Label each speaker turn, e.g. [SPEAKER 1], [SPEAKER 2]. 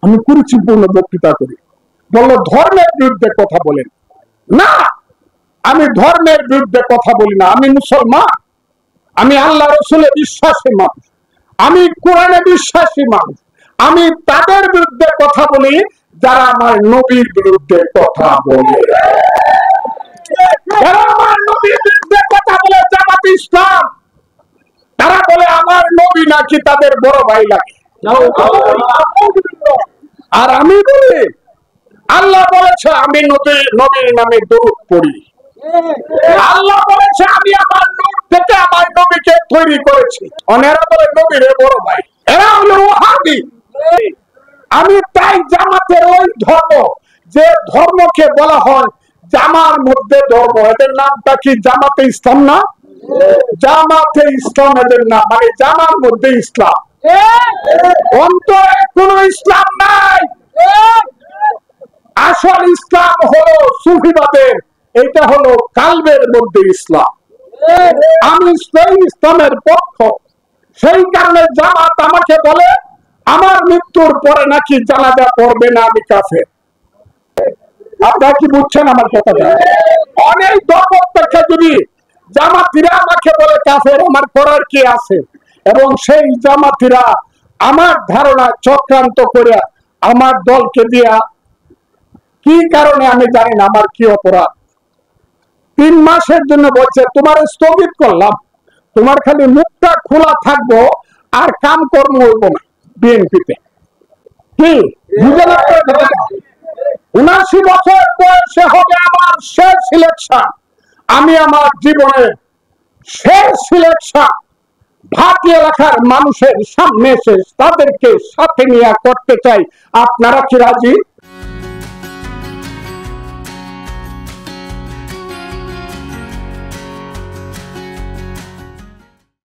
[SPEAKER 1] আমি কুরুচিপূর্ণ বক্তৃতা করি। বললো ধর্মের বিরুদ্ধে কথা বলেন না। আমি ধর্মের বিরুদ্ধে কথা বলি না, আমি মুসলমান, আমি আল্লাহ রসুলে বিশ্বাসী মানুষ, আমি কোরআনে বিশ্বাসী মানুষ। আমি তাদের বিরুদ্ধে কথা বলি যারা আমার নবীর বিরুদ্ধে কথা বলে। যারা আমার নবীর বিরুদ্ধে কথা বলে জামাত ইসলাম, তারা বলে আমার নবী নাকি তাদের বড় ভাই লাগে। আর আমি বলি আল্লাহ বলেছে আমি নবীর নামে দরুদ পড়ি। আল্লাহ বলেছে আমি আমার নূর থেকে আমার নবীকে তৈরি করেছি। অনেরা বলে নবীর বড় ভাই, এরা হলো ওয়াহাবি। আমি তাই জামাতের ওই ধর্ম, যে ধর্মকে বলা হয় জামার মধ্যে ধর্ম, এদের নামটা কি জামাতে ইসলাম না? জামাতে ইসলাম এদের নাম, মানে জামার মধ্যে ইসলাম, অন্তরে কোন ইসলাম নাই। আসল ইসলাম হলো সুফিবাদের, এটা হলো কালবের মধ্যে ইসলাম। আমি সেই ইসলামের পক্ষ। সেই কারণে জামাত আমাকে বলে আমার মৃত্যুর পরে নাকি জানাজা পড়বে না, আমি কাফের। আপনারা কি বুঝছেন আমার কথাটা? অনেক ধর্ম থেকে যদি জামাতিরা আমাকে বলে কাফের, আমার করার কি আছে? এবং সেই জামাতিরা আমার ধারণা চক্রান্ত করে আমার দলকে দিয়া, কি কারণে আমি জানি না, আমার কি অপরাধ, 3 মাসের জন্য বলছে তোমার স্থগিত করলাম, তোমার খালি মুখটা খোলা থাকবো আর কাম কর্ম হইব না বিএনপিতে। কি বুঝলেন? 79 বছর বয়সে হবে আমার শেষ সিলেকশন। আমি আমার জীবনের শেষ সিলেকশন ভাটি এলাকার মানুষের সামনে এসে তাদেরকে সাথে নিয়ে করতে চাই। আপনারা কি রাজি?